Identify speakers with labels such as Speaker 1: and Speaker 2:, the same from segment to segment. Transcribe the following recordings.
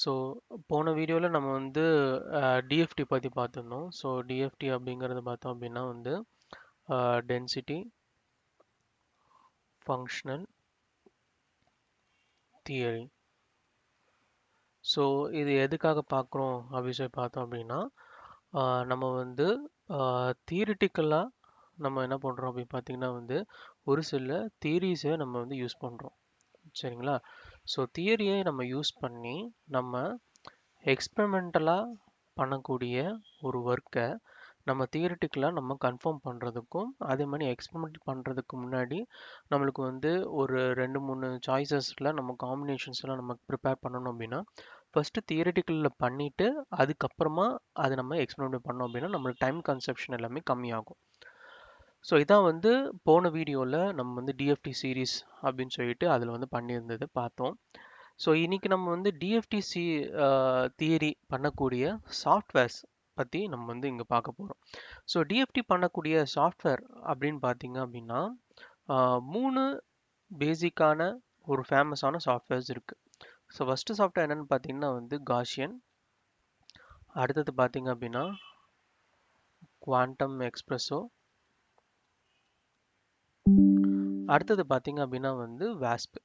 Speaker 1: So போன வீடியோவில் நம்ம வந்து டிஎஃப்டி பற்றி பார்த்துருந்தோம். ஸோ டிஎஃப்டி அப்படிங்கிறது பார்த்தோம் அப்படின்னா வந்து டென்சிட்டி ஃபங்க்ஷனல் தியரி. ஸோ இது எதுக்காக பார்க்குறோம் அப்படின்னு சொல்லி பார்த்தோம் அப்படின்னா நம்ம வந்து தியரிட்டிக்கலாக நம்ம என்ன பண்ணுறோம் அப்படின்னு பார்த்தீங்கன்னா வந்து ஒரு சில தியரிஸை நம்ம வந்து யூஸ் பண்ணுறோம். சரிங்களா? ஸோ தியரியை நம்ம யூஸ் பண்ணி நம்ம எக்ஸ்பெரிமெண்டலாக பண்ணக்கூடிய ஒரு ஒர்க்கை நம்ம தியரிட்டிக்கலாக நம்ம கன்ஃபார்ம் பண்ணுறதுக்கும் அதே மாதிரி எக்ஸ்பெரிமெண்ட் பண்ணுறதுக்கு முன்னாடி நம்மளுக்கு வந்து ஒரு 2-3 சாய்ஸஸில் நம்ம காம்பினேஷன்ஸ்லாம் நம்ம ப்ரிப்பேர் பண்ணணும் அப்படின்னா ஃபஸ்ட்டு தியரிட்டிக்கலில் பண்ணிவிட்டு அதுக்கப்புறமா அதை நம்ம எக்ஸ்பெரிமெண்ட் பண்ணோம் அப்படின்னா நம்மளுக்கு டைம் கன்சப்ஷன் எல்லாமே கம்மியாகும். ஸோ இதான் வந்து போன வீடியோவில் நம்ம வந்து டிஎஃப்டி சீரீஸ் அப்படின்னு சொல்லிட்டு அதில் வந்து பண்ணியிருந்தது பார்த்தோம். ஸோ இன்னைக்கு நம்ம வந்து டிஎஃப்டிசி தியரி பண்ணக்கூடிய சாஃப்ட்வேர்ஸ் பற்றி நம்ம வந்து இங்கே பார்க்க போகிறோம். ஸோ டிஎஃப்டி பண்ணக்கூடிய சாஃப்ட்வேர் அப்படின்னு பார்த்தீங்க அப்படின்னா 3 பேசிக்கான ஒரு ஃபேமஸான சாஃப்ட்வேர்ஸ் இருக்குது. ஸோ ஃபஸ்ட்டு சாஃப்ட்வேர் என்னென்னு பார்த்தீங்கன்னா வந்து காஷியன், அடுத்தது பார்த்தீங்க அப்படின்னா குவாண்டம் எக்ஸ்பிரஸோ, அடுத்தது பார்த்தீங்க அப்படின்னா வந்து வாஸ்ப்.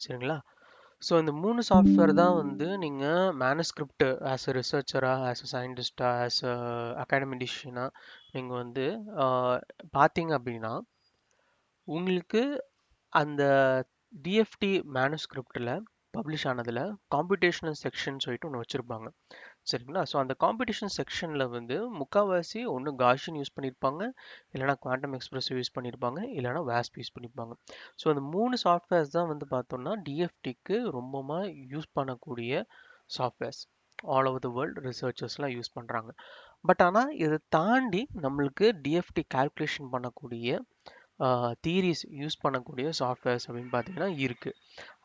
Speaker 1: சரிங்களா? ஸோ இந்த 3 சாஃப்ட்வேர் தான் வந்து நீங்கள் மேனுஸ்கிரிப்ட் ஆஸ் அ ரிசர்ச்சராக, ஆஸ் அ சயின்டிஸ்டாக, ஆஸ் அ அகாடமிடிஷியனாக நீங்கள் வந்து பார்த்தீங்க அப்படின்னா உங்களுக்கு அந்த டிஎஃப்டி மேனுஸ்கிரிப்டில் பப்ளிஷ் ஆனதில் காம்படிஷனல் செக்ஷன் சொல்லிட்டு ஒன்று வச்சுருப்பாங்க. சரிங்களா? ஸோ அந்த காம்படிஷன் செக்ஷனில் வந்து முக்கால்வாசி ஒன்று காஷியன் யூஸ் பண்ணியிருப்பாங்க, இல்லைனா குவாண்டம் எக்ஸ்பிரஸ் யூஸ் பண்ணியிருப்பாங்க, இல்லைனா வாஸ்ப் யூஸ் பண்ணியிருப்பாங்க. ஸோ அந்த 3 சாஃப்ட்வேர்ஸ் தான் வந்து பார்த்தோம்னா டிஎஃப்டிக்கு ரொம்பமா யூஸ் பண்ணக்கூடிய softwares. All over the world ரிசர்ச்சர்ஸ்லாம் யூஸ் பண்ணுறாங்க. பட் ஆனால் இதை தாண்டி நம்மளுக்கு டிஎஃப்டி கால்குலேஷன் பண்ணக்கூடிய தியரிஸ் யூஸ் பண்ணக்கூடிய சாஃப்ட்வேர்ஸ் அப்படின்னு பார்த்தீங்கன்னா இருக்குது.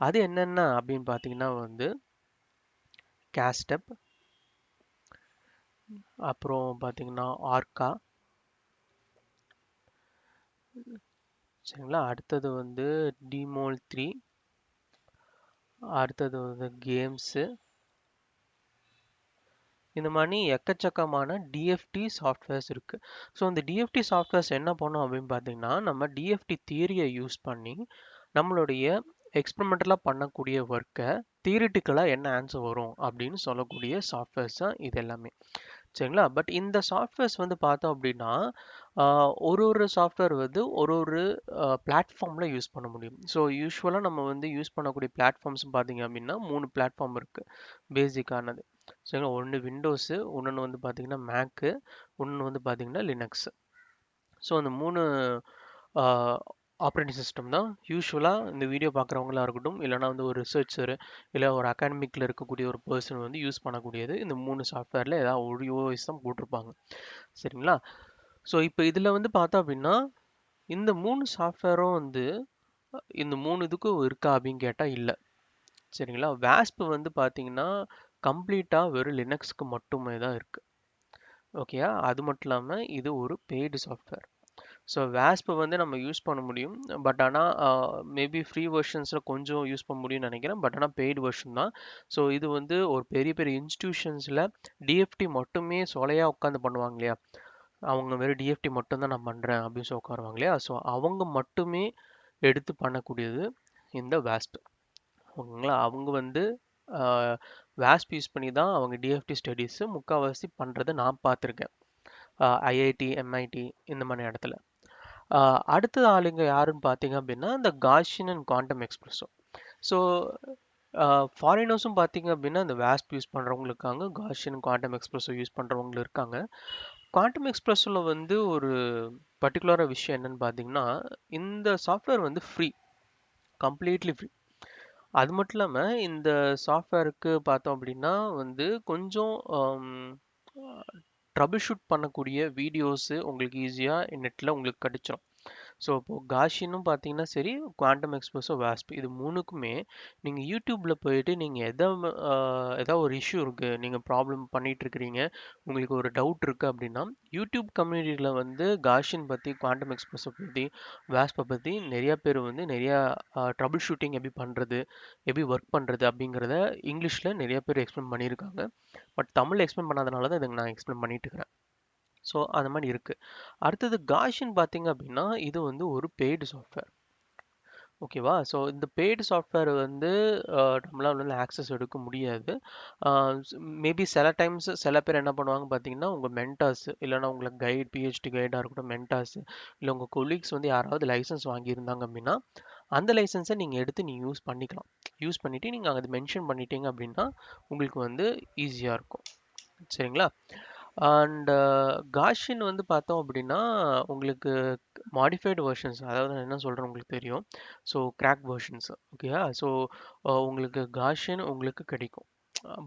Speaker 1: அது என்னென்ன அப்படின்னு பார்த்தீங்கன்னா வந்து கேஸ்டப், அப்புறம் பார்த்தீங்கன்னா ஆர்கா, சரிங்களா? அடுத்தது வந்து டிமோல் 3, அடுத்தது வந்து கேம்ஸு, இந்த மாதிரி எக்கச்சக்கமான டிஎஃப்டி சாஃப்ட்வேர்ஸ் இருக்குது. ஸோ இந்த டிஎஃப்டி சாஃப்ட்வேர்ஸ் என்ன பண்ணோம் அப்படின்னு பார்த்தீங்கன்னா நம்ம டிஎஃப்டி தியரியை யூஸ் பண்ணி நம்மளுடைய எக்ஸ்பெரிமெண்டலாக பண்ணக்கூடிய ஒர்க்கை தியரிட்டிக்கலாக என்ன ஆன்சர் வரும் அப்படின்னு சொல்லக்கூடிய சாஃப்ட்வேர்ஸ் தான் இது எல்லாமே. சரிங்களா? பட் இந்த சாஃப்ட்வேர்ஸ் வந்து பார்த்தோம் அப்படின்னா ஒரு சாஃப்ட்வேர் வந்து ஒரு பிளாட்ஃபார்மில் யூஸ் பண்ண முடியும். ஸோ யூஸ்வலாக நம்ம வந்து யூஸ் பண்ணக்கூடிய பிளாட்ஃபார்ம்ஸ் பார்த்தீங்க அப்படின்னா 3 பிளாட்ஃபார்ம் இருக்குது பேசிக்கானது. சரிங்களா? ஒன்று விண்டோஸு, இன்னொன்று வந்து பார்த்தீங்கன்னா மேக்கு, இன்னொன்று வந்து பார்த்தீங்கன்னா லினக்ஸ். ஸோ அந்த 3 ஆப்ரேட்டிங் சிஸ்டம் தான் யூஸ்வலாக இந்த வீடியோ பார்க்குறவங்களா இருக்கட்டும், இல்லைனா வந்து ஒரு ரிசர்ச்சர், இல்லை ஒரு அகாடமிக்கில் இருக்கக்கூடிய ஒரு பர்சன் வந்து யூஸ் பண்ணக்கூடியது இந்த 3 சாஃப்ட்வேரில் ஏதாவது ஒரு ஓஎஸ் தான் போட்டிருப்பாங்க. சரிங்களா? ஸோ இப்போ இதில் வந்து பார்த்தோம் அப்படின்னா இந்த 3 சாஃப்ட்வேரும் வந்து இந்த 3 இதுக்கும் இருக்கா அப்படின்னு கேட்டால் இல்லை. சரிங்களா? வாஸ்ப் வந்து பார்த்தீங்கன்னா கம்ப்ளீட்டாக வெறும் லினக்ஸ்க்கு மட்டுமே தான் இருக்குது. ஓகேயா? அது மட்டும் இல்லாமல் இது ஒரு பெய்டு சாஃப்ட்வேர். ஸோ வாஸ்ப் வந்து நம்ம யூஸ் பண்ண முடியும். பட் ஆனால் மேபி ஃப்ரீ வெர்ஷன்ஸில் கொஞ்சம் யூஸ் பண்ண முடியும்னு நினைக்கிறேன். பட் ஆனால் பெய்டு வெர்ஷன் தான். ஸோ இது வந்து ஒரு பெரிய பெரிய இன்ஸ்டிடியூஷன்ஸில் டிஎஃப்டி மட்டுமே சொலையாக உட்காந்து பண்ணுவாங்க இல்லையா? அவங்க வெறும் டிஎஃப்டி மட்டும்தான் நான் பண்ணுறேன் அப்படின்னு சொல்லி உட்காருவாங்க இல்லையா? ஸோ அவங்க மட்டுமே எடுத்து பண்ணக்கூடியது இந்த வாஸ்ப். ஓகேங்களா? அவங்க வந்து வாஸ்ப் யூஸ் பண்ணி தான் அவங்க டிஎஃப்டி ஸ்டடீஸு முக்கால்வாசி பண்ணுறதை நான் பார்த்துருக்கேன். ஐஐடி, எம்ஐடி இந்த மாதிரி இடத்துல. அடுத்த ஆளுங்க யாருன்னு பார்த்தீங்க அப்படின்னா இந்த Gaussian and quantum espresso. So ஃபாரினர்ஸும் பார்த்தீங்க அப்படின்னா இந்த வாஸ்ப் யூஸ் பண்ணுறவங்க இருக்காங்க, காஷியன் குவாண்டம் எக்ஸ்பிரஸோ யூஸ் பண்ணுறவங்களும் இருக்காங்க. குவாண்டம் எக்ஸ்பிரஸில் வந்து ஒரு பர்டிகுலராக விஷயம் என்னன்னு பார்த்தீங்கன்னா இந்த சாஃப்ட்வேர் வந்து ஃப்ரீ, கம்ப்ளீட்லி ஃப்ரீ. அது மட்டும் இல்லாமல் இந்த சாஃப்ட்வேருக்கு பார்த்தோம் அப்படின்னா வந்து கொஞ்சம் ட்ரபிள் ஷூட் பண்ணக்கூடிய வீடியோஸு உங்களுக்கு ஈஸியாக நெட்டில் உங்களுக்கு கிடைச்சிடும். ஸோ இப்போ காஷினும் பார்த்தீங்கன்னா சரி, குவாண்டம் எக்ஸ்பிரஸோ வாஸ்ப், இது மூணுக்குமே நீங்கள் யூடியூப்ல போயிட்டு நீங்கள் எதா ஒரு இஷ்யூ இருக்கு, நீங்கள் ப்ராப்ளம் பண்ணிட்டு இருக்கிறீங்க, உங்களுக்கு ஒரு டவுட் இருக்கு அப்படின்னா யூடியூப் கம்யூனிட்டியில் வந்து காஷின் பற்றி, குவாண்டம் எக்ஸ்பிரஸை பற்றி, வாஸ்பை பற்றி நிறைய பேர் வந்து நிறையா ட்ரபிள் ஷூட்டிங் எப்படி பண்ணுறது, எப்படி ஒர்க் பண்ணுறது அப்படிங்கிறத இங்கிலீஷில் நிறைய பேர் எக்ஸ்பிளைன் பண்ணியிருக்காங்க. பட் தமிழ் எக்ஸ்பிளைன் பண்ணாதனால தான் இதுக்கு நான் எக்ஸ்பிளைன் பண்ணிட்டு இருக்கிறேன். ஸோ அந்த மாதிரி இருக்கு. அடுத்தது காஷின் பார்த்தீங்க அப்படின்னா இது வந்து ஒரு பெய்டு சாஃப்ட்வேர். ஓகேவா? ஸோ இந்த பெய்டு சாஃப்ட்வேர் வந்து நம்மளால வந்து ஆக்சஸ் எடுக்க முடியாது. மேபி சில டைம்ஸ் சில பேர் என்ன பண்ணுவாங்க பார்த்தீங்கன்னா, உங்கள் மென்டார்ஸ் இல்லைன்னா உங்களுக்கு பிஹெச்டி கைடாக இருக்கட்டும், மென்டார்ஸ் இல்லை உங்கள் கொலீக்ஸ் வந்து யாராவது லைசன்ஸ் வாங்கியிருந்தாங்க அப்படின்னா அந்த லைசன்ஸை நீங்கள் எடுத்து நீங்கள் யூஸ் பண்ணிக்கலாம். யூஸ் பண்ணிவிட்டு நீங்கள் அது மென்ஷன் பண்ணிட்டீங்க அப்படின்னா உங்களுக்கு வந்து ஈஸியாக இருக்கும். சரிங்களா? அண்ட் காஷின் வந்து பார்த்தோம் அப்படின்னா உங்களுக்கு மாடிஃபைடு வெர்ஷன்ஸ், அதாவது நான் என்ன சொல்கிறேன் உங்களுக்கு தெரியும். ஸோ கிராக் வெர்ஷன்ஸ், ஓகேயா? ஸோ உங்களுக்கு காஷின் உங்களுக்கு கிடைக்கும்.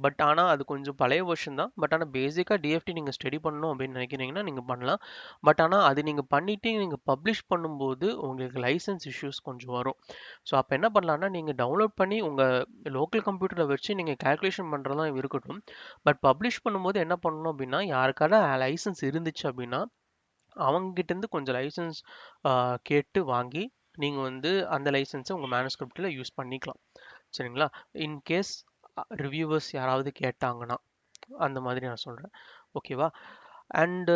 Speaker 1: பட் ஆனால் அது கொஞ்சம் பழைய வெர்ஷன் தான். பட் ஆனால் பேசிக்காக டிஎஃப்டி நீங்கள் ஸ்டடி பண்ணணும் அப்படின்னு நினைக்கிறீங்கன்னா நீங்கள் பண்ணலாம். பட் ஆனால் அது நீங்கள் பண்ணிவிட்டு நீங்கள் பப்ளிஷ் பண்ணும்போது உங்களுக்கு லைசன்ஸ் இஷ்யூஸ் கொஞ்சம் வரும். ஸோ அப்போ என்ன பண்ணலான்னா, நீங்கள் டவுன்லோட் பண்ணி உங்கள் லோக்கல் கம்ப்யூட்டரில் வச்சு நீங்கள் கால்குலேஷன் பண்ணுறதுலாம் இருக்கட்டும். பட் பப்ளிஷ் பண்ணும்போது என்ன பண்ணணும் அப்படின்னா, யாருக்கான லைசன்ஸ் இருந்துச்சு அப்படின்னா அவங்ககிட்டேருந்து கொஞ்சம் லைசன்ஸ் கேட்டு வாங்கி நீங்கள் வந்து அந்த லைசன்ஸை உங்கள் மேனுஸ்கிரிப்டில் யூஸ் பண்ணிக்கலாம். சரிங்களா? இன்கேஸ் ரிவ்யூவர்ஸ் யாராவது கேட்டாங்கன்னா அந்த மாதிரி நான் சொல்கிறேன். ஓகேவா? அண்டு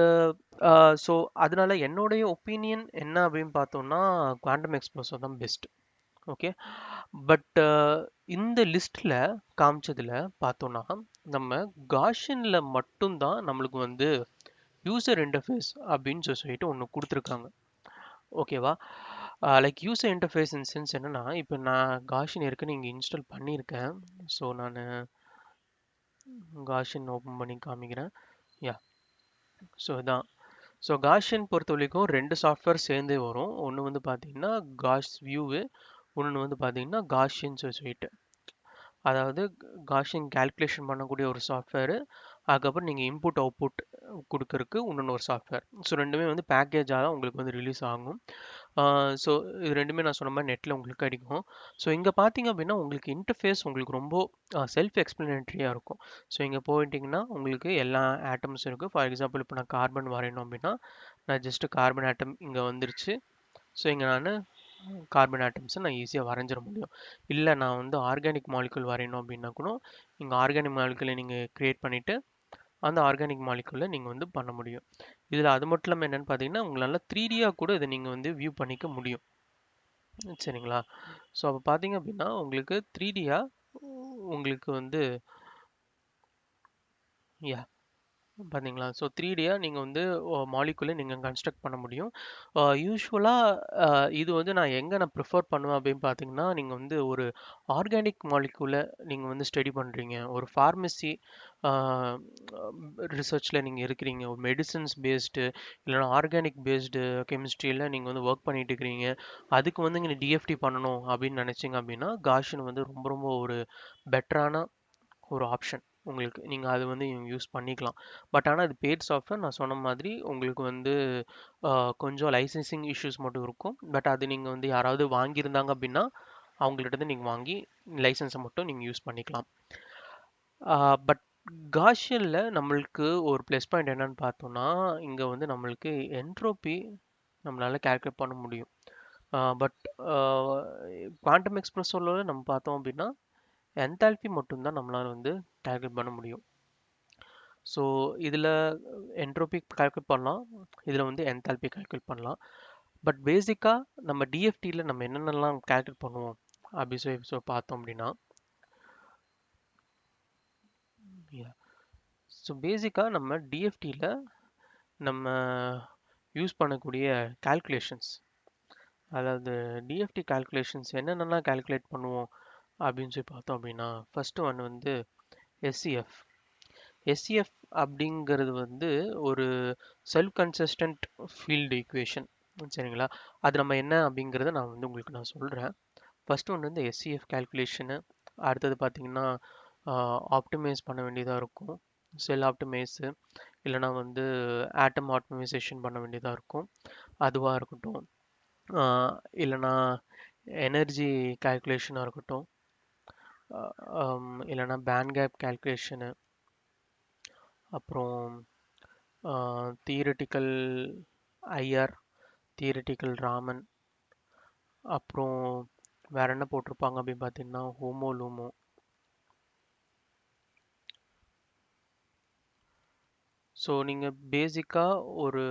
Speaker 1: ஸோ அதனால என்னுடைய ஒப்பீனியன் என்ன அப்படின்னு பார்த்தோம்னா, குவாண்டம் எக்ஸ்ப்ளோசர் தான் பெஸ்ட். ஓகே. பட் இந்த லிஸ்ட்டில் காமிச்சதில் பார்த்தோன்னா நம்ம காஷினில் மட்டும்தான் நம்மளுக்கு வந்து யூசர் இன்டர்ஃபேஸ் அப்படின்னு சொல்லிட்டு ஒன்று கொடுத்துருக்காங்க. ஓகேவா? Like user interface in sense என்னன்னா, இப்போ நான் காஷின் ஏற்கனவே இங்கே இன்ஸ்டால் பண்ணியிருக்கேன். ஸோ நான் காஷின் ஓப்பன் பண்ணி காமிக்கிறேன். யா, ஸோ இதான். ஸோ காஷின் பொறுத்த வரைக்கும் 2 சாஃப்ட்வேர் சேர்ந்தே வரும். ஒன்று வந்து பார்த்தீங்கன்னா காஷ் வியூவு, ஒன்று வந்து பார்த்தீங்கன்னா காஷின்னு சொல்லிட்டு, அதாவது காஷின் கால்குலேஷன் பண்ணக்கூடிய ஒரு சாஃப்ட்வேரு, அதுக்கப்புறம் நீங்கள் இன்புட் அவுட்புட் கொடுக்கறக்கு இன்னொன்று ஒரு சாஃப்ட்வேர். ஸோ ரெண்டுமே வந்து பேக்கேஜாக தான் உங்களுக்கு வந்து ரிலீஸ் ஆகும். ஸோ இது ரெண்டுமே நான் சொன்ன மாதிரி நெட்டில் உங்களுக்கு கிடைக்கும். ஸோ இங்கே பார்த்தீங்க அப்படின்னா உங்களுக்கு இன்டர்ஃபேஸ் உங்களுக்கு ரொம்ப செல்ஃப் எக்ஸ்பிளனேட்ரியாக இருக்கும். ஸோ இங்கே போயிட்டிங்கன்னா உங்களுக்கு எல்லா ஆட்டம்ஸ் இருக்குது. ஃபார் எக்ஸாம்பிள் இப்போ நான் கார்பன் வரையணும் அப்படின்னா நான் ஜஸ்ட்டு கார்பன் ஆட்டம் இங்கே வந்துருச்சு. ஸோ இங்கே நான் கார்பன் ஆட்டம்ஸை நான் ஈஸியாக வரைஞ்சிட முடியும். இல்லை நான் வந்து ஆர்கானிக் மாலிகுல் வரையணும் அப்படின்னா கூட இங்கே ஆர்கானிக் மாலிகுலை நீங்கள் க்ரியேட் பண்ணிவிட்டு அந்த ஆர்கானிக் மாலிகுலை நீங்கள் வந்து பண்ண முடியும். இதில் அது மட்டும் இல்லாமல் என்னென்னு பார்த்தீங்கன்னா உங்களால் 3Dயாக கூட இதை நீங்கள் வந்து வியூ பண்ணிக்க முடியும். சரிங்களா? ஸோ அப்போ பார்த்தீங்க அப்படின்னா உங்களுக்கு 3Dயாக உங்களுக்கு வந்து யா பார்த்தீங்களா? ஸோ 3Dயாக நீங்கள் வந்து மாலிகுலை நீங்கள் கன்ஸ்ட்ரக்ட் பண்ண முடியும். யூஸ்வலாக இது வந்து நான் ப்ரிஃபர் பண்ணுவேன் அப்படின்னு பார்த்தீங்கன்னா, நீங்கள் வந்து ஒரு ஆர்கானிக் மாலிகுலை நீங்கள் வந்து ஸ்டடி பண்ணுறீங்க, ஒரு ஃபார்மசி ரிசர்ச்சில் நீங்கள் இருக்கிறீங்க, ஒரு மெடிசன்ஸ் பேஸ்டு இல்லைனா ஆர்கானிக் பேஸ்டு கெமிஸ்ட்ரியில் நீங்கள் வந்து ஒர்க் பண்ணிட்டு இருக்கிறீங்க, அதுக்கு வந்து நீங்கள் டிஎஃப்டி பண்ணணும் அப்படின்னு நினச்சிங்க அப்படின்னா காஷின் வந்து ரொம்ப ரொம்ப ஒரு பெட்டரான ஒரு ஆப்ஷன் உங்களுக்கு. நீங்கள் அது வந்து யூஸ் பண்ணிக்கலாம். பட் ஆனால் அது பெய்ட் சாஃப்ட்வேர். நான் சொன்ன மாதிரி உங்களுக்கு வந்து கொஞ்சம் லைசன்சிங் இஷ்யூஸ் மட்டும் இருக்கும். பட் அது நீங்கள் வந்து யாராவது வாங்கியிருந்தாங்க அப்படின்னா அவங்கள்ட்ட நீங்கள் வாங்கி லைசன்ஸை மட்டும் நீங்கள் யூஸ் பண்ணிக்கலாம். பட் காஷியனில் நம்மளுக்கு ஒரு ப்ளஸ் பாயிண்ட் என்னன்னு பார்த்தோம்னா, இங்கே வந்து நம்மளுக்கு என்ட்ரோபி நம்மளால் கால்குலேட் பண்ண முடியும். பட் குவாண்டம் எக்ஸ்பிரஸோவில் நம்ம பார்த்தோம் அப்படின்னா என்தால்பி மட்டும்தான் நம்மளால் வந்து கால்குலேட் பண்ண முடியும். ஸோ இதில் என்ட்ரோபி கால்குலேட் பண்ணலாம், இதில் வந்து என்தால்பி கால்குலேட் பண்ணலாம். பட் பேசிக்காக நம்ம டிஎஃப்டியில் நம்ம என்னென்னலாம் கால்குலேட் பண்ணுவோம் அப்படி சொல்லி பார்த்தோம் அப்படின்னா, ஸோ பேசிக்காக நம்ம டிஎஃப்டியில் நம்ம யூஸ் பண்ணக்கூடிய கால்குலேஷன்ஸ், அதாவது டிஎஃப்டி கால்குலேஷன்ஸ் என்னென்னலாம் கால்குலேட் பண்ணுவோம் அப்படின்னு சொல்லி பார்த்தோம் அப்படின்னா, ஃபஸ்ட்டு ஒன் வந்து எஸ்சிஎஃப். எஸ்சிஎஃப் அப்படிங்கிறது வந்து ஒரு செல்ஃப் கன்சிஸ்டன்ட் ஃபீல்டு ஈக்குவேஷன். சரிங்களா? அது நம்ம என்ன அப்படிங்கிறத நான் வந்து உங்களுக்கு நான் சொல்கிறேன். ஃபஸ்ட்டு ஒன்று வந்து எஸ்சிஎஃப் கால்குலேஷனு. அடுத்தது பார்த்தீங்கன்னா ஆப்டிமைஸ் பண்ண வேண்டியதாக இருக்கும், செல் ஆப்டிமைஸு இல்லைனா வந்து ஆட்டம் ஆப்டிமைசேஷன் பண்ண வேண்டியதாக இருக்கும், அதுவாக இருக்கட்டும். இல்லைனா எனர்ஜி கால்குலேஷனாக இருக்கட்டும், இல்லைனா பேண்ட் கேப் கால்குலேஷனு, அப்புறம் தியரிட்டிக்கல் ஐஆர், தியரிட்டிக்கல் ராமன், அப்புறம் வேற என்ன போட்டிருப்பாங்க அப்படின்னு பார்த்தீங்கன்னா ஹோமோ லூமோ. ஸோ நீங்கள் பேசிக்காக ஒரு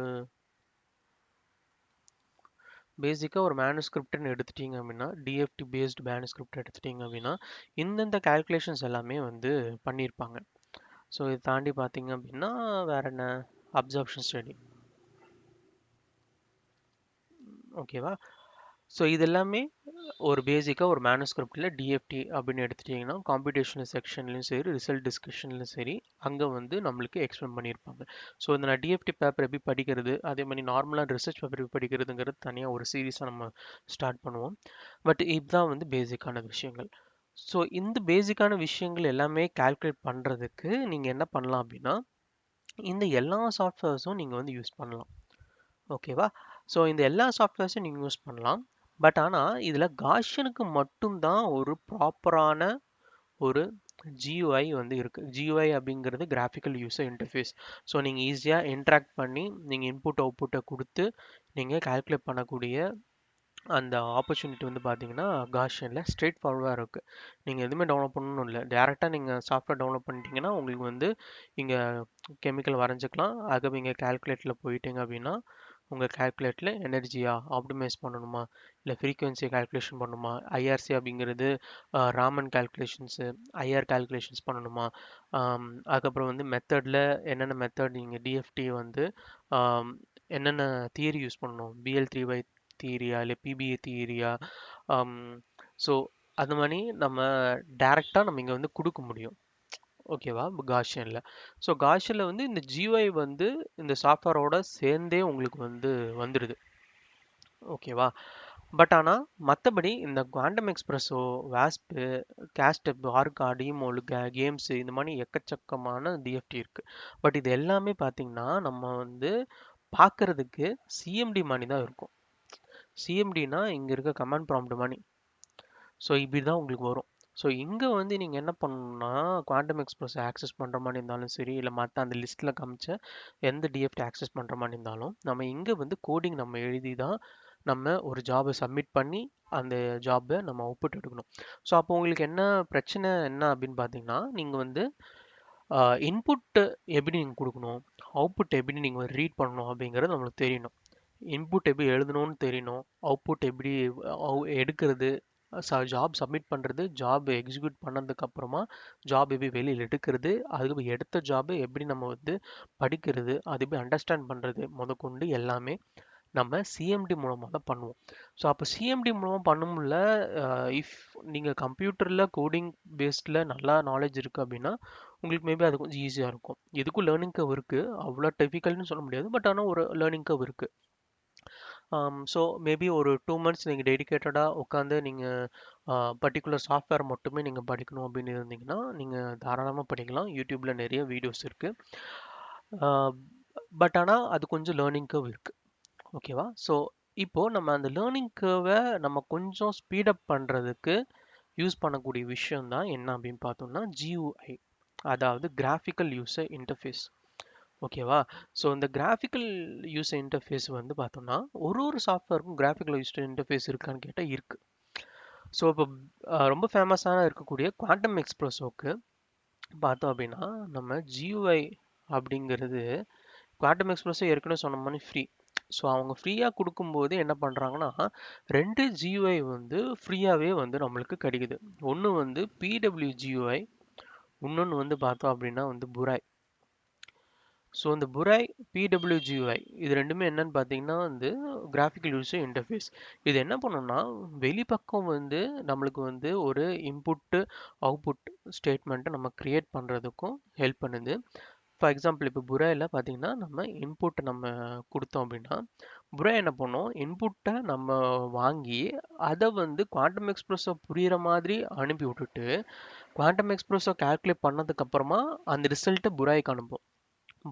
Speaker 1: மேனுஸ்கிரிப்ட்னு எடுத்துட்டீங்க அப்படின்னா, டிஎஃப்டி பேஸ்டு மேனுஸ்கிரிப்ட் எடுத்துட்டீங்க அப்படின்னா இந்தந்த கால்குலேஷன்ஸ் எல்லாமே வந்து பண்ணியிருப்பாங்க. ஸோ இதை தாண்டி பார்த்தீங்க அப்படின்னா வேற என்ன, அப்சார்ப்ஷன் ஸ்டடி. ஓகேவா? ஸோ இது எல்லாமே ஒரு பேசிக்காக ஒரு மேனுஸ்கிரிப்டில் டிஎஃப்டி அப்படின்னு எடுத்துட்டிங்கன்னா காம்படிஷனல் செக்ஷன்லையும் சரி, ரிசல்ட் டிஸ்கஷன்லையும் சரி, அங்கே வந்து நம்மளுக்கு எக்ஸ்பிளைன் பண்ணியிருப்பாங்க. ஸோ இந்த நான் டிஎஃப்டி பேப்பர் எப்படி படிக்கிறது, அதே மாதிரி நார்மலாக ரிசர்ச் பேப்பர் எப்படி படிக்கிறதுங்கிறது தனியாக ஒரு சீரீஸாக நம்ம ஸ்டார்ட் பண்ணுவோம். பட் இதுதான் வந்து பேசிக்கான விஷயங்கள். ஸோ இந்த பேசிக்கான விஷயங்கள் எல்லாமே கால்குலேட் பண்ணுறதுக்கு நீங்கள் என்ன பண்ணலாம் அப்படின்னா, இந்த எல்லா சாஃப்ட்வேர்ஸும் நீங்கள் வந்து யூஸ் பண்ணலாம். ஓகேவா? ஸோ இந்த எல்லா சாஃப்ட்வேர்ஸும் நீங்கள் யூஸ் பண்ணலாம். பட் ஆனால் இதில் காஷனுக்கு மட்டும்தான் ஒரு ப்ராப்பரான ஒரு GUI வந்து இருக்குது. GUI அப்படிங்கிறது கிராஃபிக்கல் யூசர் இன்டர்ஃபேஸ். ஸோ நீங்கள் ஈஸியாக இன்ட்ராக்ட் பண்ணி நீங்கள் இன்புட் அவுட்புட்டை கொடுத்து நீங்கள் கால்குலேட் பண்ணக்கூடிய அந்த ஆப்பர்ச்சுனிட்டி வந்து பார்த்தீங்கன்னா காஷனில் ஸ்ட்ரெயிட் ஃபார்வர்டாக இருக்குது. நீங்கள் எதுவுமே டவுன்லோட் பண்ணணும் இல்லை, டேரெக்டாக நீங்கள் சாஃப்ட்வேர் டவுன்லோட் பண்ணிட்டீங்கன்னா உங்களுக்கு வந்து இங்கே கெமிக்கல் வரைஞ்சிக்கலாம். அதுக்கப்புறம் இங்கே கால்குலேட்டில் போயிட்டீங்க அப்படின்னா உங்கள் கால்குலேட்டில் எனர்ஜியா ஆப்டிமைஸ் பண்ணணுமா, இல்லை ஃப்ரீக்குவென்சியை கால்குலேஷன் பண்ணணுமா, ஐஆர்சி அப்படிங்கிறது ராமன் கால்குலேஷன்ஸு, ஐஆர் கால்குலேஷன்ஸ் பண்ணணுமா, அதுக்கப்புறம் வந்து மெத்தடில் என்னென்ன மெத்தட் நீங்கள் டிஎஃப்டி வந்து என்னென்ன தியரி யூஸ் பண்ணணும், BL3Y தியரியா இல்லை பிபிஏ தியரியா. ஸோ அது மாதிரி நம்ம டைரெக்டாக நம்ம இங்கே வந்து கொடுக்க முடியும். ஓகேவா? காஷியனில். ஸோ காஷியனில் வந்து இந்த GUI வந்து இந்த சாஃப்ட்வேரோட சேர்ந்தே உங்களுக்கு வந்து வந்துடுது. ஓகேவா? பட் ஆனால் மற்றபடி இந்த குவாண்டம் எக்ஸ்பிரஸோ, வாஸ்பு, கேஸ்டப், ஆர்கா, டிமோல், கேம்ஸு, இந்த மாதிரி எக்கச்சக்கமான டிஎஃப்டி இருக்குது. பட் இது எல்லாமே பார்த்தீங்கன்னா நம்ம வந்து பார்க்கறதுக்கு சிஎம்டி மாதிரி தான் இருக்கும். சிஎம்டினா இங்கே இருக்க கமாண்ட் ப்ராம்ப்ட் மாதிரி. ஸோ இப்படி தான் உங்களுக்கு வரும். ஸோ இங்கே வந்து நீங்கள் என்ன பண்ணணும்னா குவாண்டம் எக்ஸ்பிரஸ் ஆக்சஸ் பண்ணுற மாதிரி இருந்தாலும் சரி, இல்லை மற்ற அந்த லிஸ்ட்டில் காமிச்ச எந்த டிஎஃப்டி ஆக்சஸ் பண்ணுற மாதிரி இருந்தாலும் நம்ம இங்கே வந்து கோடிங் நம்ம எழுதி தான் நம்ம ஒரு ஜாபை சப்மிட் பண்ணி அந்த ஜாபை நம்ம அவுட்புட் எடுக்கணும். ஸோ அப்போ உங்களுக்கு என்ன பிரச்சனை என்ன அப்படின்னு பார்த்தீங்கன்னா, நீங்கள் வந்து இன்புட்டு எப்படி நீங்கள் கொடுக்கணும், அவுட்புட் எப்படி நீங்கள் ரீட் பண்ணணும் அப்படிங்கிறது நம்மளுக்கு தெரியணும். இன்புட் எப்படி எழுதணும்னு தெரியணும், அவுட்புட் எப்படி எடுக்கிறது, ஜாப் சப்மிட் பண்ணுறது, ஜாப் எக்ஸிக்யூட் பண்ணதுக்கப்புறமா ஜாப் எப்படி வெளியில் எடுக்கிறது, அதுக்கு எடுத்த ஜாபை எப்படி நம்ம வந்து படிக்கிறது, அது எப்படி அண்டர்ஸ்டாண்ட் பண்ணுறது முதற்கொண்டு எல்லாமே நம்ம சிஎம்டி மூலமாக தான் பண்ணுவோம். ஸோ அப்போ சிஎம்டி மூலமாக பண்ணும்ல, இஃப் நீங்கள் கம்ப்யூட்டரில் கோடிங் பேஸ்டில் நல்லா நாலேஜ் இருக்குது அப்படின்னா உங்களுக்கு மேபி அது கொஞ்சம் ஈஸியாக இருக்கும். எதுக்கும் லேர்னிங் கர்வ் இருக்குது, அவ்வளோ டிஃபிகல்ட்னு சொல்ல முடியாது, பட் ஆனால் ஒரு லேர்னிங் கர்வ் இருக்குது. ஸோ மேபி ஒரு 2 மந்த்ஸ் நீங்கள் டெடிக்கேட்டடாக உட்காந்து நீங்கள் பர்டிகுலர் சாஃப்ட்வேர் மட்டுமே நீங்கள் படிக்கணும் அப்படின்னு இருந்தீங்கன்னா நீங்கள் தாராளமாக படிக்கலாம். யூடியூப்பில் நிறைய வீடியோஸ் இருக்குது. பட் ஆனால் அது கொஞ்சம் லேர்னிங் கர்வ் இருக்குது. ஓகேவா? ஸோ இப்போது நம்ம அந்த லேர்னிங் கர்வை நம்ம கொஞ்சம் ஸ்பீடப் பண்ணுறதுக்கு யூஸ் பண்ணக்கூடிய விஷயம் தான் என்ன அப்படின்னு பார்த்தோம்னா GUI, அதாவது கிராஃபிக்கல் யூசர் இன்டர்ஃபேஸ். ஓகேவா? ஸோ இந்த கிராஃபிக்கல் யூசர் இன்டர்ஃபேஸ் வந்து பார்த்தோம்னா ஒரு சாஃப்ட்வேருக்கும் கிராஃபிக்கல் யூசர் இன்டர்ஃபேஸ் இருக்கான்னு கேட்டால் இருக்குது. ஸோ இப்போ ரொம்ப ஃபேமஸான இருக்கக்கூடிய குவாண்டம் எக்ஸ்பிரஸோக்கு பார்த்தோம் அப்படின்னா நம்ம GUI அப்படிங்கிறது, குவாண்டம் எக்ஸ்பிரஸை ஏற்கனவே சொன்ன மாதிரி ஃப்ரீ. ஸோ அவங்க ஃப்ரீயாக கொடுக்கும்போது என்ன பண்ணுறாங்கன்னா 2 GUI வந்து ஃப்ரீயாகவே வந்து நம்மளுக்கு கிடைக்குது. ஒன்று வந்து PWGUI, இன்னொன்று வந்து பார்த்தோம் அப்படின்னா வந்து புராய். ஸோ இந்த புராய், PWGUI இது ரெண்டுமே என்னன்னு பார்த்தீங்கன்னா வந்து கிராஃபிக்கல் யூசர் இன்டர்ஃபேஸ். இது என்ன பண்ணுன்னா வெளிப்பக்கம் வந்து நம்மளுக்கு வந்து ஒரு இன்புட்டு அவுட்புட் ஸ்டேட்மெண்ட்டை நம்ம க்ரியேட் பண்ணுறதுக்கும் ஹெல்ப் பண்ணுது. ஃபார் எக்ஸாம்பிள் இப்போ புராயில் பார்த்தீங்கன்னா நம்ம இன்புட்டை நம்ம கொடுத்தோம் அப்படின்னா புராய் என்ன பண்ணோம், இன்புட்டை நம்ம வாங்கி அதை வந்து குவாண்டம் எக்ஸ்பிரஸை புரிகிற மாதிரி அனுப்பி விட்டுட்டு குவாண்டம் எக்ஸ்பிரஸை கால்குலேட் பண்ணதுக்கப்புறமா அந்த ரிசல்ட்டை புராய்க்கு அனுப்பும்.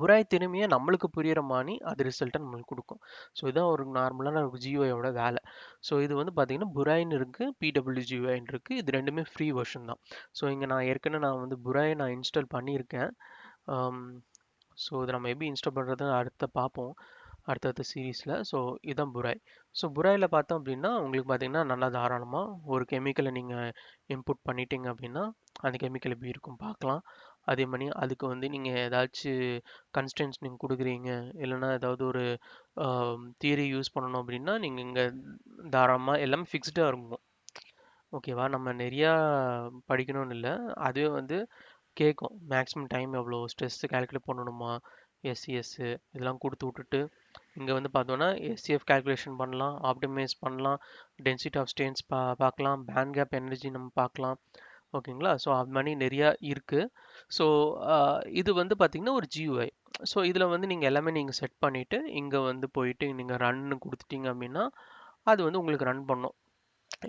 Speaker 1: புராய் திரும்பியே நம்மளுக்கு புரியிற மாதிரி அது ரிசல்ட்டை நம்மளுக்கு கொடுக்கும். ஸோ இதான் ஒரு நார்மலான ஒரு ஜியூஐயோட வேலை. ஸோ இது வந்து பார்த்தீங்கன்னா புராய்னு இருக்குது, பிடபிள்யூஜியூஐன்னு இருக்குது. இது ரெண்டுமே ஃப்ரீ வெர்ஷன் தான். ஸோ இங்கே நான் ஏற்கனவே நான் வந்து புராயை நான் இன்ஸ்டால் பண்ணியிருக்கேன். ஸோ இதை நம்ம எப்படி இன்ஸ்டால் பண்ணுறது அடுத்த பார்ப்போம் அடுத்தடுத்த சீரீஸில். ஸோ இதுதான் புராய். ஸோ புராயில் பார்த்தோம் அப்படின்னா உங்களுக்கு பார்த்தீங்கன்னா நல்லா தாராளமாக ஒரு கெமிக்கலை நீங்கள் இன்புட் பண்ணிட்டீங்க அப்படின்னா அந்த கெமிக்கல் எப்படி இருக்கும் பார்க்கலாம். அதே மாதிரி அதுக்கு வந்து நீங்கள் ஏதாச்சும் கன்ஸ்டன்ஸ் நீங்கள் கொடுக்குறீங்க, இல்லைன்னா ஏதாவது ஒரு தியரி யூஸ் பண்ணணும் அப்படின்னா நீங்கள் இங்கே தாராளமாக எல்லாமே ஃபிக்ஸ்டாக இருக்கும். ஓகேவா, நம்ம நிறையா படிக்கணும்னு இல்லை, அதுவே வந்து கேட்கும் மேக்ஸிமம் டைம் எவ்வளோ, ஸ்ட்ரெஸ்ஸு கால்குலேட் பண்ணணுமா, எஸ்சிஎஸ்ஸு இதெல்லாம் கொடுத்து விட்டுட்டு இங்கே வந்து பார்த்தோன்னா எஸ்சிஎஃப் கால்குலேஷன் பண்ணலாம், ஆப்டிமைஸ் பண்ணலாம், டென்சிட்டி ஆஃப் ஸ்டேன்ஸ் பார்க்கலாம், பேண்ட் கேப் எனர்ஜி நம்ம பார்க்கலாம். ஓகேங்களா, ஸோ அது மாதிரி நிறையா இருக்குது. ஸோ இது வந்து பார்த்திங்கன்னா ஒரு ஜியூஐ. ஸோ இதில் வந்து நீங்கள் எல்லாமே நீங்கள் செட் பண்ணிவிட்டு இங்கே வந்து போயிட்டு நீங்கள் ரன்னு கொடுத்துட்டீங்க அப்படின்னா அது வந்து உங்களுக்கு ரன் பண்ணும்.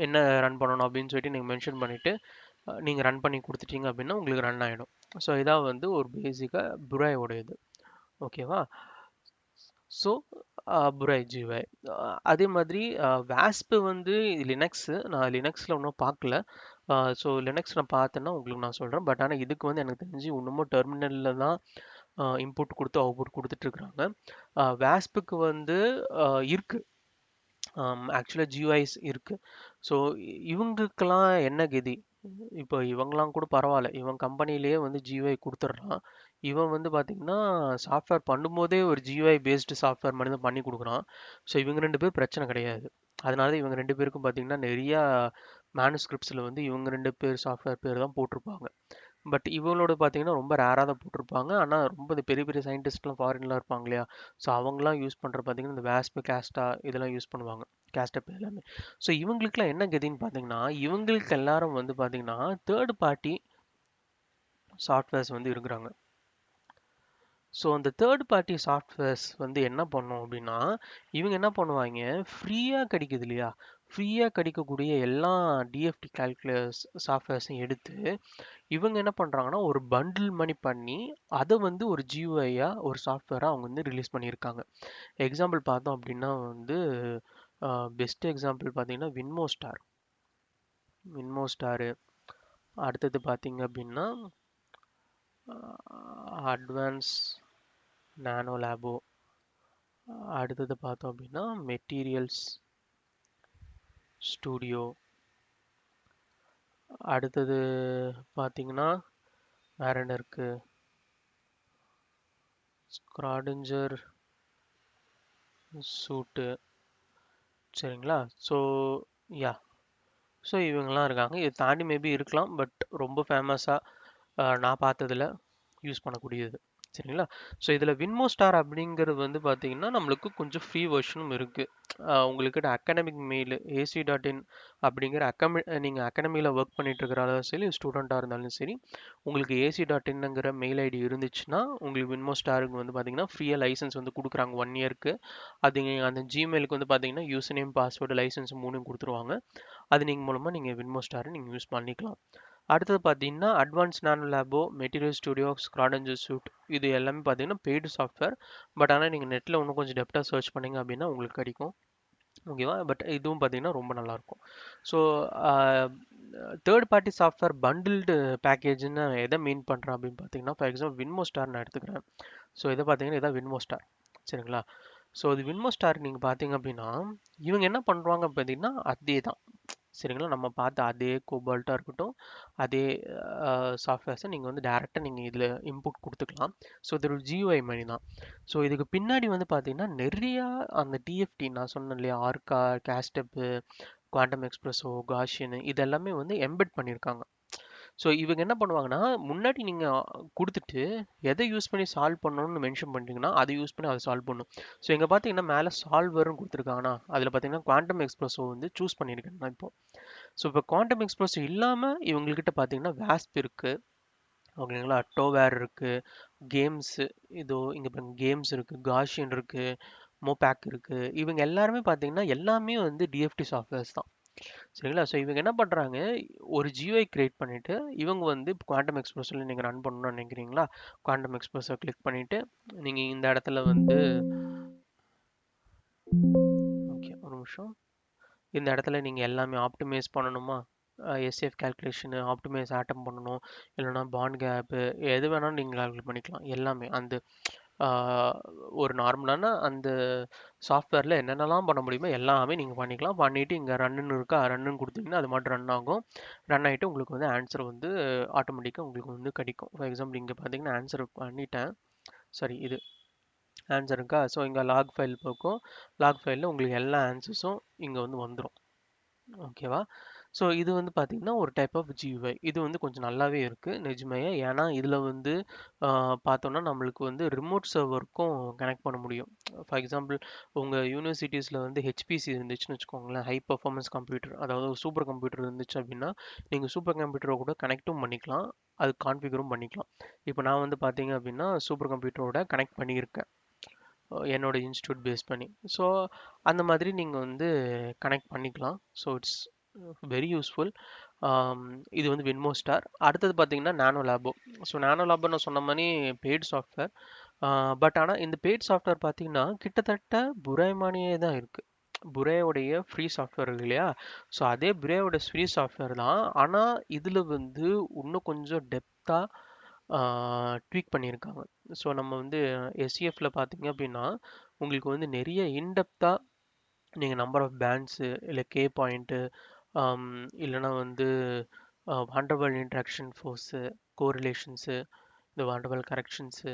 Speaker 1: என்ன ரன் பண்ணணும் அப்படின்னு சொல்லிட்டு நீங்கள் மென்ஷன் பண்ணிவிட்டு நீங்கள் ரன் பண்ணி கொடுத்துட்டீங்க அப்படின்னா உங்களுக்கு ரன் ஆகிடும். ஸோ இதான் வந்து ஒரு பேசிக்காக புராயோட இது. ஓகேவா, ஸோ புராய் ஜியூஐ. அதே மாதிரி வாஸ்ப் வந்து லினக்ஸு, நான் லினக்ஸில் இன்னும் பார்க்கல. ஸோ லினக்ஸ் நான் பார்த்தேன்னா உங்களுக்கு நான் சொல்கிறேன். பட் ஆனால் இதுக்கு வந்து எனக்கு தெரிஞ்சு இன்னமும் டெர்மினலில் தான் இன்புட் கொடுத்து அவுட்புட் கொடுத்துட்ருக்குறாங்க. வாஸ்புக்கு வந்து இருக்குது, ஆக்சுவலாக ஜியூஐஸ் இருக்குது. ஸோ இவங்களுக்கெல்லாம் என்ன கதி, இப்போ இவங்களாம் கூட பரவாயில்ல, இவன் கம்பெனிலேயே வந்து ஜியூஐ கொடுத்துட்றான். இவன் வந்து பார்த்திங்கன்னா சாஃப்ட்வேர் பண்ணும்போதே ஒரு ஜியூஐ பேஸ்டு சாஃப்ட்வேர் மாதிரி தான் பண்ணி கொடுக்குறான். ஸோ இவங்க ரெண்டு பேர் பிரச்சனை கிடையாது. அதனால இவங்க ரெண்டு பேருக்கும் பார்த்திங்கன்னா நிறையா மேனுஸ்கிரிப்ட்ஸில் வந்து இவங்க ரெண்டு பேர் சாஃப்ட்வேர் பேர் தான் போட்டிருப்பாங்க. பட் இவங்களோட பார்த்தீங்கன்னா ரொம்ப ரேராக தான் போட்டிருப்பாங்க. ஆனால் ரொம்ப இந்த பெரிய பெரிய சயின்டிஸ்ட்லாம் ஃபாரின்லாம் இருப்பாங்க இல்லையா, ஸோ அவங்களாம் யூஸ் பண்ணுற பார்த்தீங்கன்னா இந்த வேஸ்ப், கேஸ்டா இதெல்லாம் யூஸ் பண்ணுவாங்க, கேஸ்டப் எல்லாமே. ஸோ இவங்களுக்குலாம் என்ன கதின்னு பார்த்தீங்கன்னா இவங்களுக்கு எல்லாரும் வந்து பார்த்தீங்கன்னா தேர்ட் பார்ட்டி சாஃப்ட்வேர்ஸ் வந்து இருக்கிறாங்க. ஸோ அந்த தேர்ட் பார்ட்டி சாஃப்ட்வேர்ஸ் வந்து என்ன பண்ணும் அப்படின்னா இவங்க என்ன பண்ணுவாங்க, ஃப்ரீயாக கிடைக்குது இல்லையா, ஃப்ரீயாக கிடைக்கக்கூடிய எல்லா டிஎஃப்டி கால்குலேஸ் சாஃப்ட்வேர்ஸையும் எடுத்து இவங்க என்ன பண்ணுறாங்கன்னா ஒரு பண்டில் மணி பண்ணி அதை வந்து ஒரு ஜியூஐயாக ஒரு சாஃப்ட்வேராக அவங்க வந்து ரிலீஸ் பண்ணியிருக்காங்க. எக்ஸாம்பிள் பார்த்தோம் அப்படின்னா வந்து பெஸ்ட் எக்ஸாம்பிள் பார்த்தீங்கன்னா வின்மோ ஸ்டாரு, அடுத்தது பார்த்தீங்க அப்படின்னா அட்வான்ஸ் நானோ லேபோ, அடுத்தது பார்த்தோம் அப்படின்னா மெட்டீரியல்ஸ் ஸ்டூடியோ, அடுத்தது பார்த்தீங்கன்னா வேற என்ன இருக்கு, ஸ்க்ராடிஞ்சர் சூட்டு. சரிங்களா, ஸோ யா, ஸோ இவங்கெல்லாம் இருக்காங்க. இதை தாண்டி மேபி இருக்கலாம், பட் ரொம்ப ஃபேமஸாக நான் பார்த்ததில் யூஸ் பண்ணக்கூடியது. சரிங்களா, ஸோ இதில் வின்மோ ஸ்டார் அப்படிங்கிறது வந்து பார்த்தீங்கன்னா நம்மளுக்கு கொஞ்சம் ஃப்ரீ வெர்ஷனும் இருக்குது. உங்களுக்கு அகாடமிக் மெயில் ac.in அப்படிங்கிற நீங்கள் அகாடமியில் ஒர்க் பண்ணிட்டு இருக்கிறாலும் சரி, ஸ்டூடெண்ட்டாக இருந்தாலும் சரி, உங்களுக்கு ac.inங்கிற மெயில் ஐடி இருந்துச்சுன்னா உங்களுக்கு வின்மோ ஸ்டாருக்கு வந்து பார்த்தீங்கன்னா ஃப்ரீயாக லைசன்ஸ் வந்து கொடுக்குறாங்க 1 இயருக்கு. அது அந்த ஜிமெயிலுக்கு வந்து பார்த்தீங்கன்னா யூசர் நேம், பாஸ்வேர்டு, லைசன்ஸ் 3 கொடுத்துருவாங்க. அது நீங்கள் மூலமாக நீங்கள் வின்மோ ஸ்டாரை நீங்கள் யூஸ் பண்ணிக்கலாம். அடுத்தது பார்த்தீங்கன்னா advance nano lab, material studio, ஸ்க்ராடஞ்சர் suit, இது எல்லாமே பார்த்தீங்கன்னா பெய்டு சாஃப்ட்வேர். பட் ஆனால் நீங்கள் நெட்டில் இன்னும் கொஞ்சம் டெப்த்தாக சர்ச் பண்ணிங்க அப்படின்னா உங்களுக்கு கிடைக்கும். ஓகேவா, பட் இதுவும் பார்த்தீங்கன்னா ரொம்ப நல்லாயிருக்கும். So third party software bundled பேக்கேஜ்னு எதை மீன் பண்ணுறேன் அப்படின்னு பார்த்தீங்கன்னா ஃபார் எக்ஸாம்பிள் வின்மோ ஸ்டார் நான் எடுத்துக்கிறேன். ஸோ இதை பார்த்தீங்கன்னா இதான் வின்மோ ஸ்டார். சரிங்களா, ஸோ இது வின்மோ ஸ்டார் நீங்கள் பார்த்தீங்க அப்படின்னா இவங்க என்ன பண்ணுறாங்க பார்த்தீங்கன்னா அதே தான். சரிங்களா, நம்ம பார்த்த அதே கோபால்ட்டாக இருக்கட்டும், அதே சாஃப்ட்வேர்ஸை நீங்கள் வந்து டேரெக்டாக நீங்கள் இதில் இன்புட் கொடுத்துக்கலாம். ஸோ இது ஒரு ஜியூஐ மாதிரி தான். ஸோ இதுக்கு பின்னாடி வந்து பார்த்தீங்கன்னா நிறையா அந்த டிஎஃப்டி நான் சொன்னேன் இல்லையா, ஆர்கா, கேஸ்டப்பு, குவாண்டம் எக்ஸ்பிரஸோ, காஷியன், இதெல்லாமே வந்து எம்பெட் பண்ணியிருக்காங்க. ஸோ இவங்க என்ன பண்ணுவாங்கன்னா முன்னாடி நீங்கள் கொடுத்துட்டு எதை யூஸ் பண்ணி சால்வ் பண்ணணும்னு மென்ஷன் பண்ணிட்டீங்கன்னா அதை யூஸ் பண்ணி அதை சால்வ் பண்ணும். ஸோ இங்கே பார்த்தீங்கன்னா மேலே சால்வர்னு கொடுத்துருக்காங்கன்னா அதில் பார்த்தீங்கன்னா குவாண்டம் எக்ஸ்பிரஸோ வந்து சூஸ் பண்ணியிருக்கேன் நான் இப்போ. ஸோ இப்போ குவாண்டம் எக்ஸ்பிரஸோ இல்லாமல் இவங்ககிட்ட பார்த்தீங்கன்னா வாஸ்ப் இருக்குது. ஓகேங்களா, டோவேர் இருக்குது, கேம்ஸு, இதோ இங்கே இப்போ கேம்ஸ் இருக்குது, காஷியன் இருக்குது, மோபேக் இருக்குது. இவங்க எல்லாருமே பார்த்தீங்கன்னா எல்லாமே வந்து டிஎஃப்டி சாஃப்ட்வேர்ஸ் தான். சரிங்களா? ஸோ இவங்க என்ன பண்ணுறாங்க, ஒரு GUI கிரியேட் பண்ணிவிட்டு இவங்க வந்து குவாண்டம் எக்ஸ்பிரஸில் நீங்கள் ரன் பண்ணணும்னு நினைக்கிறீங்களா, குவாண்டம் எக்ஸ்பிரஸை கிளிக் பண்ணிவிட்டு நீங்கள் இந்த இடத்துல வந்து ஓகே ஒரு நிமிஷம், இந்த இடத்துல நீங்கள் எல்லாமே ஆப்டிமைஸ் பண்ணணுமா, எஸ்எஃப் கால்குலேஷனு, ஆப்டிமைஸ் ஆட்டம் பண்ணணும், இல்லைனா பாண்ட் கேப்பு, எது வேணாலும் நீங்கள் கால்குலேட் பண்ணிக்கலாம். எல்லாமே அந்த ஒரு நார்மலான அந்த சாஃப்ட்வேரில் என்னென்னலாம் பண்ண முடியுமோ எல்லாமே நீங்கள் பண்ணிக்கலாம். பண்ணிவிட்டு இங்கே ரன்னுன்னு இருக்கா, ரன்னுன்னு கொடுத்தீங்கன்னா அது மட்டும் ரன் ஆகும். ரன் ஆகிட்டு உங்களுக்கு வந்து ஆன்சர் வந்து ஆட்டோமேட்டிக்காக உங்களுக்கு வந்து கிடைக்கும். ஃபார் எக்ஸாம்பிள் இங்கே பார்த்தீங்கன்னா ஆன்சர் பண்ணிட்டேன். சரி, இது ஆன்சர் இருக்கா. ஸோ இங்கே லாக் ஃபைல் போக்கும், லாக் ஃபைலில் உங்களுக்கு எல்லா ஆன்சர்ஸும் இங்கே வந்து வந்துடும். ஓகேவா? ஸோ இது வந்து பார்த்தீங்கன்னா ஒரு டைப் ஆஃப் GUI. இது வந்து கொஞ்சம் நல்லாவே இருக்குது நிஜமையே. ஏன்னா இதில் வந்து பார்த்தோன்னா நம்மளுக்கு வந்து ரிமோட் சர்வருக்கும் கனெக்ட் பண்ண முடியும். ஃபார் எக்ஸாம்பிள் உங்கள் யூனிவர்சிட்டிஸில் வந்து HPC இருந்துச்சுன்னு வச்சுக்கோங்களேன், ஹை பர்ஃபார்மன்ஸ் கம்ப்யூட்டர், அதாவது சூப்பர் கம்ப்யூட்டர் இருந்துச்சு அப்படின்னா நீங்கள் சூப்பர் கம்ப்யூட்டரை கூட கனெக்ட்டும் பண்ணிக்கலாம், அது கான்ஃபிகரும் பண்ணிக்கலாம். இப்போ நான் வந்து பார்த்தீங்க அப்படின்னா சூப்பர் கம்ப்யூட்டரோட கனெக்ட் பண்ணியிருக்கேன் என்னோட இன்ஸ்டியூட் பேஸ் பண்ணி. ஸோ அந்த மாதிரி நீங்கள் வந்து கனெக்ட் பண்ணிக்கலாம். So it's very useful. இது வந்து வின்மோ ஸ்டார். அடுத்தது பார்த்தீங்கன்னா நானோ லேபோ. ஸோ நானோ லேபோ நான் சொன்ன மாதிரி பெய்டு சாஃப்ட்வேர். பட் ஆனால் இந்த பெய்டு சாஃப்ட்வேர் பார்த்தீங்கன்னா கிட்டத்தட்ட புரைமானியே தான் இருக்குது. புரேவுடைய ஃப்ரீ சாஃப்ட்வேர் இருக்கு இல்லையா, ஸோ அதே புரேவோட ஃப்ரீ சாஃப்ட்வேர் தான். ஆனால் இதில் வந்து இன்னும் கொஞ்சம் டெப்த்தாக ட்வீக் பண்ணியிருக்காங்க. ஸோ நம்ம வந்து SEFல பார்த்தீங்க அப்படின்னா உங்களுக்கு வந்து நிறைய இன்டெப்த்தாக நீங்கள் நம்பர் ஆஃப் பேண்ட்ஸு, இல்லை கே பாயிண்ட்டு, இல்லைனா வந்து வாண்டபிள் இன்ட்ராக்ஷன் ஃபோர்ஸு, கோரிலேஷன்ஸு, இந்த வாண்டபிள் கரெக்ஷன்ஸு,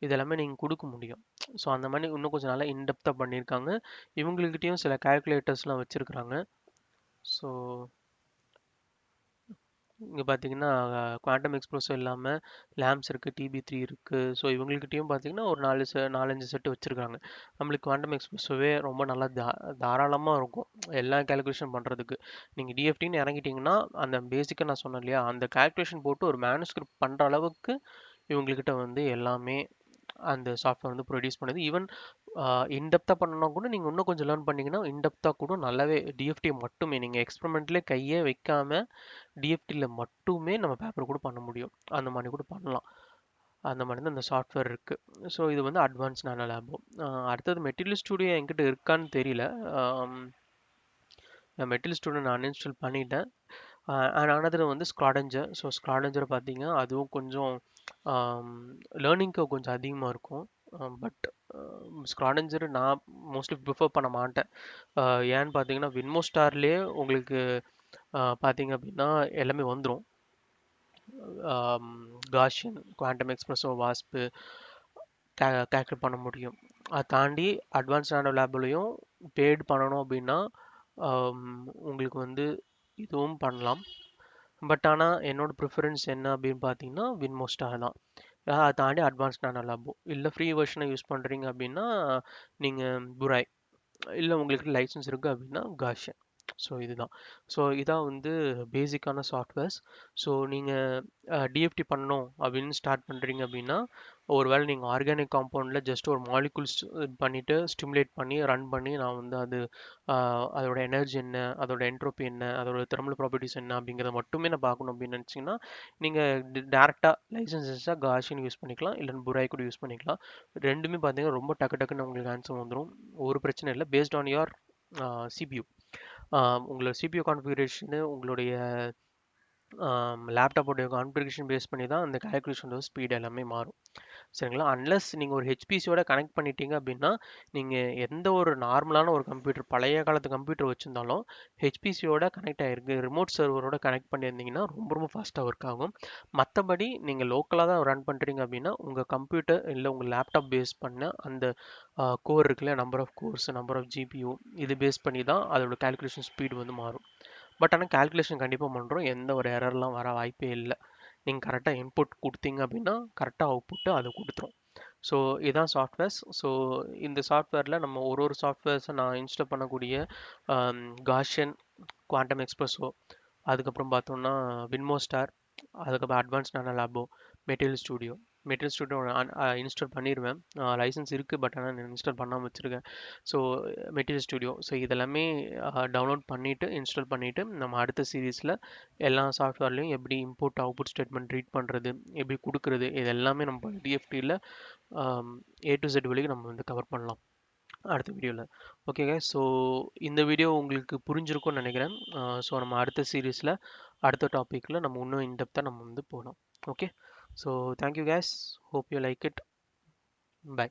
Speaker 1: இதெல்லாமே நீங்கள் கொடுக்க முடியும். ஸோ அந்த மாதிரி இன்னும் கொஞ்சம் நல்லா இன்டெப்த்தாக பண்ணியிருக்காங்க. இவங்கக்கிட்டேயும் சில கால்குலேட்டர்ஸ்லாம் வச்சுருக்குறாங்க. ஸோ இங்கே பார்த்தீங்கன்னா குவாண்டம் எக்ஸ்ப்ளோசிவ் இல்லாமல் லேம்ப்ஸ் இருக்குது, TB3 இருக்குது. ஸோ இவங்கள்கிட்டயும் பார்த்தீங்கன்னா ஒரு 4-5 செட்டு வச்சுருக்காங்க. நம்மளுக்கு குவாண்டம் எக்ஸ்ப்ளோசிவே ரொம்ப நல்லா தாராளமாக இருக்கும் எல்லா கேல்குலேஷன் பண்ணுறதுக்கு. நீங்கள் DFTன்னு இறங்கிட்டீங்கன்னா அந்த பேசிக்காக நான் சொன்னேன் இல்லையா, அந்த கால்குலேஷன் போட்டு ஒரு மேனுஸ்கிரிப்ட் பண்ணுற அளவுக்கு இவங்கக்கிட்ட வந்து எல்லாமே அந்த சாஃப்ட்வேர் வந்து ப்ரொடியூஸ் பண்ணுது. ஈவன் இன்டெப்த்தாக பண்ணணும்னா கூட நீங்கள் இன்னும் கொஞ்சம் லேர்ன் பண்ணிங்கன்னா இன்டெப்த்தாக கூட நல்லாவே DFT மட்டுமே நீங்கள் எக்ஸ்பெரிமெண்ட்லேயே கையே வைக்காமல் DFTயில் மட்டுமே நம்ம பேப்பர் கூட பண்ண முடியும். அந்த மாதிரி கூட பண்ணலாம். அந்த மாதிரி தான் இந்த சாஃப்ட்வேர் இருக்குது. ஸோ இது வந்து அட்வான்ஸ் நானோ லேபோ. அடுத்தது மெட்டீரியல் ஸ்டுடியோ என்கிட்ட இருக்கான்னு தெரியல. மெட்டீரியல் ஸ்டுடியோ நான் அன்இன்ஸ்டால் பண்ணிட்டேன். அண்ட் அனதர் வந்து ஸ்க்ராடஞ்சர். ஸோ ஸ்க்ராடஞ்சரை பார்த்தீங்க அதுவும் கொஞ்சம் லேர்னிங்க்கு கொஞ்சம் அதிகமாக இருக்கும். பட் ஸ்க்ராடஞ்சர் நான் மோஸ்ட்லி ப்ரிஃபர் பண்ண மாட்டேன். ஏன்னு பார்த்தீங்கன்னா வின்மோ ஸ்டார்லேயே உங்களுக்கு பார்த்தீங்க அப்படின்னா எல்லாமே வந்துடும். காஷியன், குவாண்டம் எக்ஸ்பிரஸோ, வாஸ்பு கேல்குலேட் பண்ண முடியும். அதை தாண்டி அட்வான்ஸ் நானோ லேப்லையும் பெய்டு பண்ணணும் அப்படின்னா உங்களுக்கு வந்து இதுவும் பண்ணலாம். பட் ஆனால் என்னோட ப்ரிஃபரன்ஸ் என்ன அப்படின்னு பார்த்தீங்கன்னா வின்மோ ஸ்டார் தான். அதை தாண்டி அட்வான்ஸ் நானோ லேபோ இல்லை ஃப்ரீ வெர்ஷனை யூஸ் பண்ணுறீங்க அப்படின்னா நீங்கள் புராய், இல்லை உங்களுக்கு லைசன்ஸ் இருக்குது அப்படின்னா காஷியன். ஸோ இதுதான். ஸோ இதான் வந்து பேசிக்கான சாஃப்ட்வேர்ஸ். ஸோ நீங்கள் DFT பண்ணணும் அப்படின்னு ஸ்டார்ட் பண்ணுறீங்க அப்படின்னா ஒருவேளை நீங்கள் ஆர்கானிக் காம்பவுண்டில் ஜஸ்ட் ஒரு மாலிகுல்ஸ் பண்ணிவிட்டு ஸ்டிமுலேட் பண்ணி ரன் பண்ணி நான் வந்து அது அதோட எனர்ஜி என்ன, அதோட என்ட்ரோபி என்ன, அதோட தெர்மல் ப்ராப்பர்ட்டிஸ் என்ன அப்படிங்கிறத மட்டுமே நான் பார்க்கணும் அப்படின்னு நினச்சிங்கன்னா நீங்கள் டேரெக்டாக லைசன்ஸஸாக காஷியன் யூஸ் பண்ணிக்கலாம், இல்லைன்னா புராய் கூட யூஸ் பண்ணிக்கலாம். ரெண்டுமே பார்த்தீங்கன்னா ரொம்ப டக்கு டக்குன்னு உங்களுக்கு ஆன்சர் வந்துடும். ஒரு பிரச்சனை இல்லை. பேஸ்ட் ஆன் யுவர் CPU, உங்களோட CPU கான்ஃபிகரேஷனு உங்களுடைய லேப்டாப்போடைய கான்ஃபிகரேஷன் பேஸ் பண்ணி தான் அந்த கால்குலேஷனோட ஸ்பீட் எல்லாமே மாறும். சரிங்களா? அன்லெஸ் நீங்கள் ஒரு HPCயோட கனெக்ட் பண்ணிட்டீங்க அப்படின்னா நீங்கள் எந்த ஒரு நார்மலான ஒரு கம்ப்யூட்டர், பழைய காலத்து கம்ப்யூட்டர் வச்சுருந்தாலும் HPCயோட கனெக்ட் ஆகிருக்கு, ரிமோட் சர்வரோட கனெக்ட் பண்ணியிருந்தீங்கன்னா ரொம்ப ரொம்ப ஃபாஸ்ட்டாக ஒர்க் ஆகும். மற்றபடி நீங்கள் லோக்கலாக தான் ரன் பண்ணுறீங்க அப்படின்னா உங்கள் கம்ப்யூட்டர் இல்லை உங்கள் லேப்டாப் பேஸ் பண்ண அந்த கோர் இருக்குல்ல, number of cores, number of GPU, இது பேஸ் பண்ணி தான் அதோட கால்குலேஷன் ஸ்பீடு வந்து மாறும். பட் ஆனால் கால்குலேஷன் கண்டிப்பாக பண்ணுறோம், எந்த ஒரு எரர்லாம் வர வாய்ப்பே இல்லை. நீங்கள் கரெக்டாக இன்புட் கொடுத்தீங்க அப்படின்னா கரெக்டாக அவுட்புட்டு அதை கொடுத்துரும். ஸோ இதுதான் சாஃப்ட்வேர்ஸ். ஸோ இந்த சாஃப்ட்வேரில் நம்ம ஒரு சாஃப்ட்வேர்ஸை நான் இன்ஸ்டால் பண்ணக்கூடிய காஷியன், குவாண்டம் எக்ஸ்பிரஸோ, அதுக்கப்புறம் பார்த்தோம்னா வின்மோ ஸ்டார், அதுக்கப்புறம் advance nano lab, material studio, material studio install பண்ணிடுவேன். லைசன்ஸ் இருக்குது, பட் ஆனால் இன்ஸ்டால் பண்ணாமல் வச்சுருக்கேன். ஸோ மெட்டீரியல் ஸ்டுடியோ, ஸோ இதெல்லாமே டவுன்லோட் பண்ணிவிட்டு இன்ஸ்டால் பண்ணிவிட்டு நம்ம அடுத்த சீரீஸில் எல்லா சாஃப்ட்வேர்லேயும் எப்படி இம்போர்ட் அவுட்புட் ஸ்டேட்மெண்ட் ரீட் பண்ணுறது, எப்படி கொடுக்குறது, இது எல்லாமே நம்ம டிஎஃப்டியில் A to Z வரைக்கும் நம்ம வந்து கவர் பண்ணலாம் அடுத்த வீடியோவில். ஓகேங்க, ஸோ இந்த வீடியோ உங்களுக்கு புரிஞ்சிருக்கும்னு நினைக்கிறேன். ஸோ நம்ம அடுத்த சீரீஸில் அடுத்த டாப்பிக்கில் நம்ம இன்னும் இன்டெப்த்தாக நம்ம வந்து போகலாம். Okay, so thank you guys, hope you like it. By.